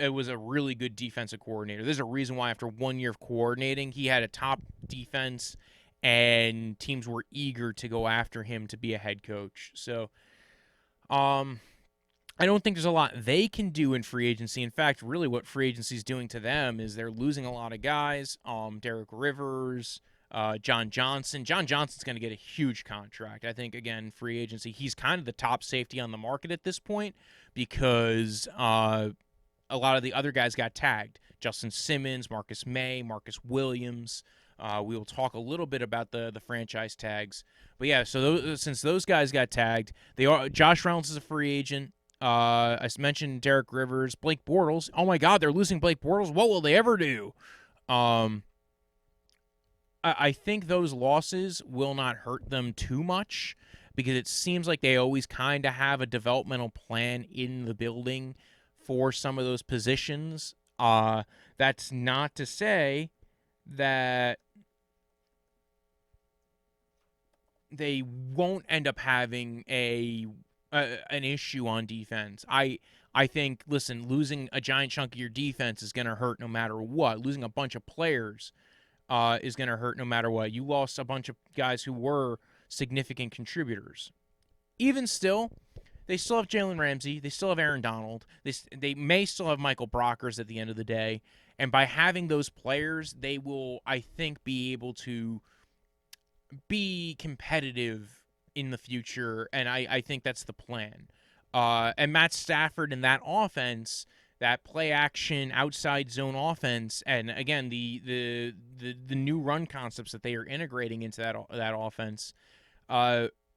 was a really good defensive coordinator. There's a reason why after 1 year of coordinating, he had a top defense and teams were eager to go after him to be a head coach. So, I don't think there's a lot they can do in free agency. In fact, really what free agency is doing to them is they're losing a lot of guys. Derek Rivers, John Johnson. John Johnson's going to get a huge contract. I think, again, free agency, he's kind of the top safety on the market at this point because a lot of the other guys got tagged. Justin Simmons, Marcus May, Marcus Williams. We will talk a little bit about the franchise tags. But yeah, so since those guys got tagged, Josh Reynolds is a free agent. I mentioned Derek Rivers, Blake Bortles. Oh my God, they're losing Blake Bortles. What will they ever do? I think those losses will not hurt them too much because it seems like they always kind of have a developmental plan in the building for some of those positions. That's not to say that they won't end up having an issue on defense. I think, listen, losing a giant chunk of your defense is going to hurt no matter what. Losing a bunch of players is going to hurt no matter what. You lost a bunch of guys who were significant contributors. Even still, they still have Jalen Ramsey. They still have Aaron Donald. They may still have Michael Brockers at the end of the day. And by having those players, they will, I think, be able to be competitive in the future. And I think that's the plan. And Matt Stafford and that offense, that play action outside zone offense, and again the new run concepts that they are integrating into that offense,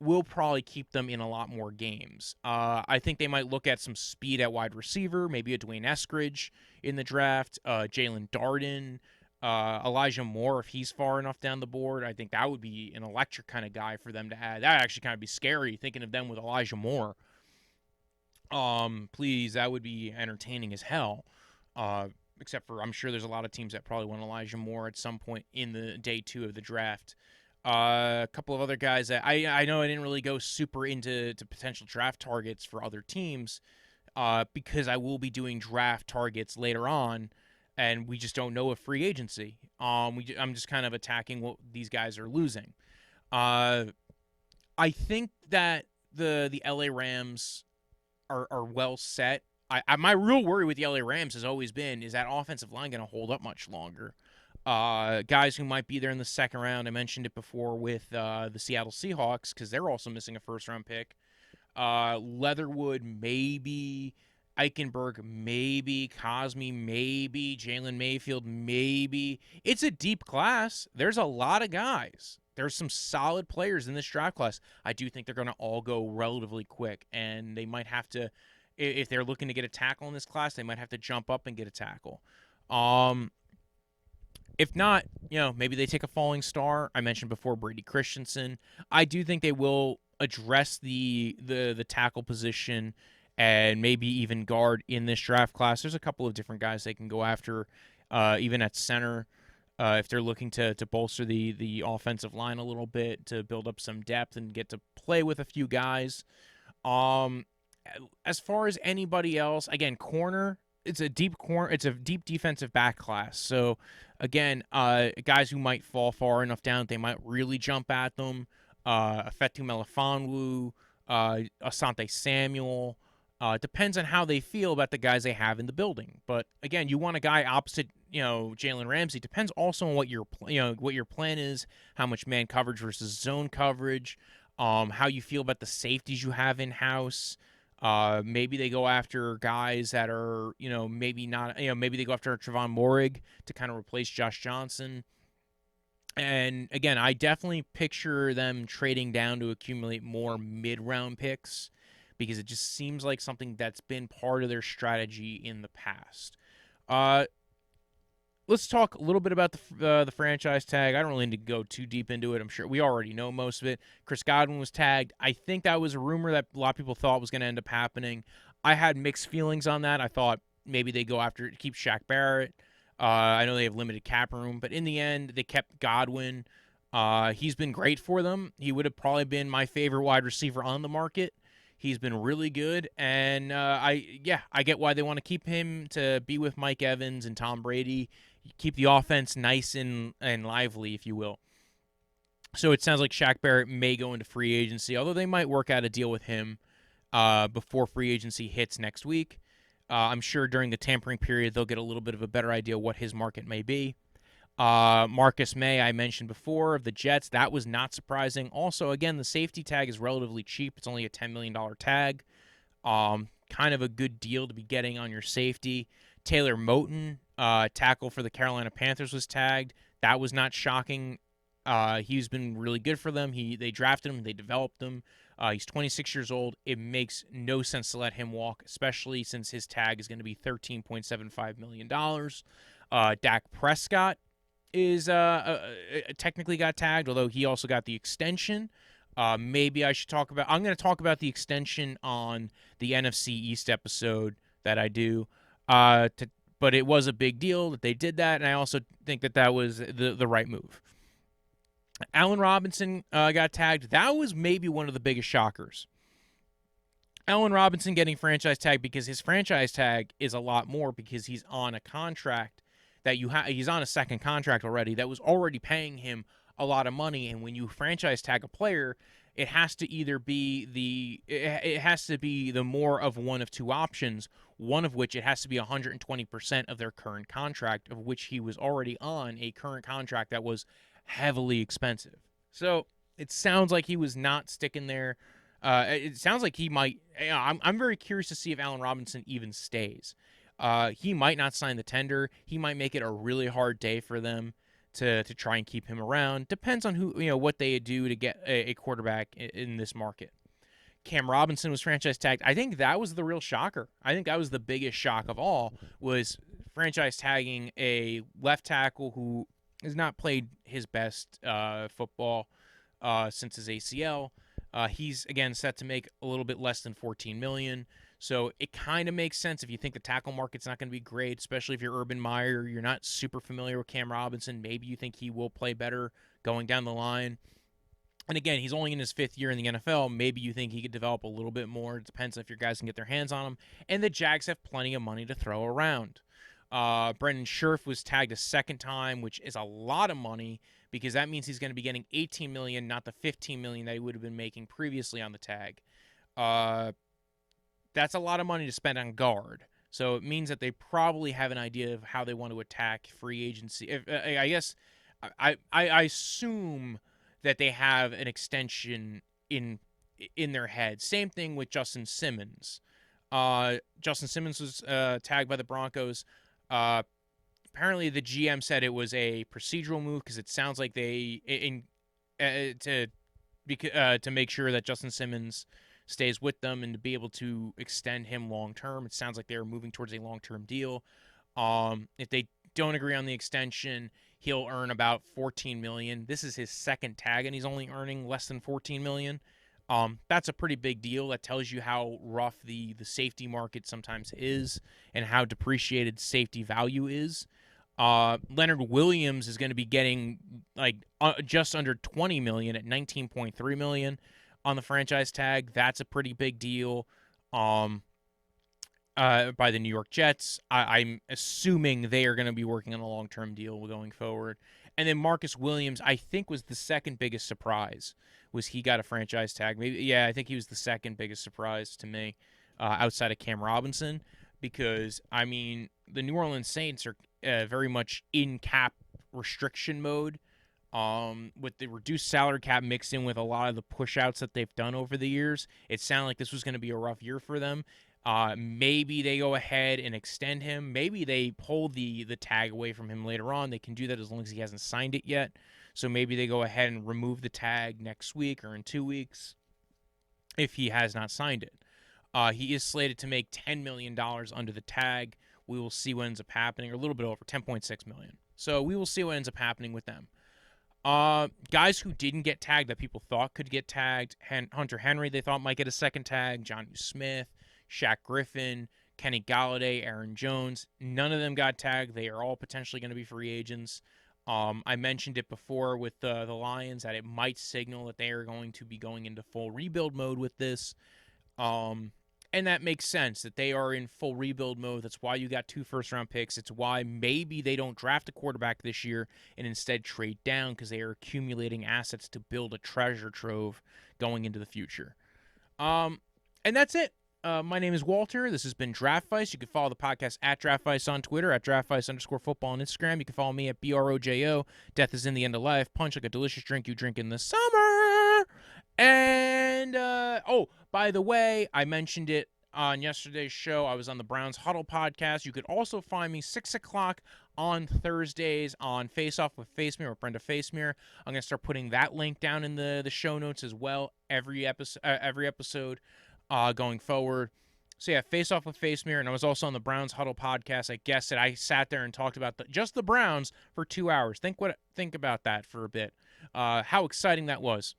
will probably keep them in a lot more games. I think they might look at some speed at wide receiver, maybe a Dwayne Eskridge in the draft, Jalen Darden, Elijah Moore if he's far enough down the board. I think that would be an electric kind of guy for them to add. That would actually kind of be scary thinking of them with Elijah Moore. Please, that would be entertaining as hell. Except for I'm sure there's a lot of teams that probably want Elijah Moore at some point in the day 2 of the draft. A couple of other guys that I know I didn't really go super into potential draft targets for other teams, because I will be doing draft targets later on, and we just don't know a free agency. I'm just kind of attacking what these guys are losing. I think that the LA Rams are well set. My real worry with the LA Rams has always been, is that offensive line going to hold up much longer? Guys who might be there in the second round. I mentioned it before with the Seattle Seahawks because they're also missing a first-round pick. Leatherwood, maybe. Eichenberg, maybe. Cosme, maybe. Jalen Mayfield, maybe. It's a deep class. There's a lot of guys. There's some solid players in this draft class. I do think they're going to all go relatively quick, and they might have to, if they're looking to get a tackle in this class, they might have to jump up and get a tackle. If not, maybe they take a falling star. I mentioned before Brady Christensen. I do think they will address the tackle position and maybe even guard in this draft class. There's a couple of different guys they can go after, even at center. If they're looking to bolster the offensive line a little bit, to build up some depth and get to play with a few guys. As far as anybody else, again, corner, it's a deep defensive back class. So again, guys who might fall far enough down, they might really jump at them. Fetu Melifonwu, Asante Samuel. Depends on how they feel about the guys they have in the building. But again, you want a guy opposite, Jalen Ramsey. Depends also on what your plan is, how much man coverage versus zone coverage, how you feel about the safeties you have in house. Maybe they go after guys that are, maybe not, maybe they go after Trevon Moehrig to kind of replace Josh Johnson. And again, I definitely picture them trading down to accumulate more mid-round picks, because it just seems like something that's been part of their strategy in the past. Let's talk a little bit about the franchise tag. I don't really need to go too deep into it. I'm sure we already know most of it. Chris Godwin was tagged. I think that was a rumor that a lot of people thought was going to end up happening. I had mixed feelings on that. I thought maybe they go after to keep Shaq Barrett. I know they have limited cap room, but in the end, they kept Godwin. He's been great for them. He would have probably been my favorite wide receiver on the market. He's been really good, and I get why they want to keep him to be with Mike Evans and Tom Brady, keep the offense nice and lively, if you will. So it sounds like Shaq Barrett may go into free agency, although they might work out a deal with him before free agency hits next week. I'm sure during the tampering period they'll get a little bit of a better idea what his market may be. Marcus May, I mentioned before, of the Jets. That was not surprising. Also, again, the safety tag is relatively cheap. It's only a $10 million tag. Kind of a good deal to be getting on your safety. Taylor Moton, tackle for the Carolina Panthers, was tagged. That was not shocking. He's been really good for them. They drafted him, they developed him. He's 26 years old. It makes no sense to let him walk, especially since his tag is going to be $13.75 million. Dak Prescott is technically got tagged, although he also got the extension. Maybe I should talk about. I'm going to talk about the extension on the NFC East episode that I do. But it was a big deal that they did that, and I also think that was the right move. Allen Robinson got tagged. That was maybe one of the biggest shockers. Allen Robinson getting franchise tag, because his franchise tag is a lot more because he's on a contract that he's on a second contract already that was already paying him a lot of money. And when you franchise tag a player, it has to either be the more of one of two options, one of which it has to be 120% of their current contract, of which he was already on a current contract that was heavily expensive. So it sounds like he was not sticking there. It sounds like he might. I'm very curious to see if Allen Robinson even stays. He might not sign the tender. He might make it a really hard day for them to try and keep him around. Depends on what they do to get a quarterback in this market. Cam Robinson was franchise tagged. I think that was the real shocker. I think that was the biggest shock of all, was franchise tagging a left tackle who has not played his best football since his ACL. He's, again, set to make a little bit less than $14 million. So it kind of makes sense if you think the tackle market's not going to be great, especially if you're Urban Meyer, you're not super familiar with Cam Robinson. Maybe you think he will play better going down the line. And again, he's only in his 5th year in the NFL. Maybe you think he could develop a little bit more. It depends if your guys can get their hands on him. And the Jags have plenty of money to throw around. Brendan Scherf was tagged a second time, which is a lot of money, because that means he's going to be getting $18 million, not the $15 million that he would have been making previously on the tag. That's a lot of money to spend on guard. So it means that they probably have an idea of how they want to attack free agency. I guess I assume that they have an extension in their head. Same thing with Justin Simmons. Justin Simmons was tagged by the Broncos. Apparently, the GM said it was a procedural move because it sounds like to make sure that Justin Simmons stays with them and to be able to extend him long term. It sounds like they're moving towards a long term deal. If they don't agree on the extension, he'll earn about $14 million. This is his second tag, and he's only earning less than $14 million. That's a pretty big deal. That tells you how rough the safety market sometimes is and how depreciated safety value is. Leonard Williams is going to be getting just under $20 million at $19.3 million on the franchise tag. That's a pretty big deal. By the New York Jets. I'm assuming they are going to be working on a long-term deal going forward. And then Marcus Williams, I think, was the second biggest surprise, was he got a franchise tag. I think he was the second biggest surprise to me outside of Cam Robinson, because, I mean, the New Orleans Saints are very much in cap restriction mode. With the reduced salary cap mixed in with a lot of the push-outs that they've done over the years, it sounded like this was going to be a rough year for them. Maybe they go ahead and extend him. Maybe they pull the tag away from him later on. They can do that as long as he hasn't signed it yet. So maybe they go ahead and remove the tag next week or in 2 weeks if he has not signed it. He is slated to make $10 million under the tag. We will see what ends up happening, or a little bit over, $10.6 million. So we will see what ends up happening with them. Guys who didn't get tagged that people thought could get tagged: Hunter Henry, they thought might get a second tag. Jonnu Smith, Shaq Griffin, Kenny Galladay, Aaron Jones. None of them got tagged. They are all potentially going to be free agents. I mentioned it before with the Lions that it might signal that they are going to be going into full rebuild mode with this. And that makes sense that they are in full rebuild mode. That's why you got 2 first-round picks. It's why maybe they don't draft a quarterback this year and instead trade down, because they are accumulating assets to build a treasure trove going into the future. And that's it. My name is Walter. This has been Draftvice. You can follow the podcast at Draftvice on Twitter, at Draftvice_football on Instagram. You can follow me at BROJO. Death is in the end of life. Punch like a delicious drink you drink in the summer. And, by the way, I mentioned it on yesterday's show. I was on the Browns Huddle podcast. You could also find me 6 o'clock on Thursdays on Face Off with Facemere with Brenda Facemere. I'm going to start putting that link down in the show notes as well every episode going forward. So, yeah, Face Off with Facemere, and I was also on the Browns Huddle podcast. I guessed it. I sat there and talked about just the Browns for 2 hours. Think about that for a bit. How exciting that was.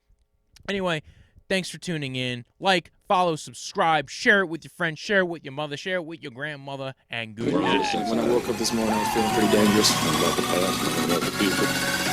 Anyway, thanks for tuning in. Like, follow, subscribe, share it with your friends, share it with your mother, share it with your grandmother, and good night. When I woke up this morning, I was feeling pretty dangerous. About the past and about the future.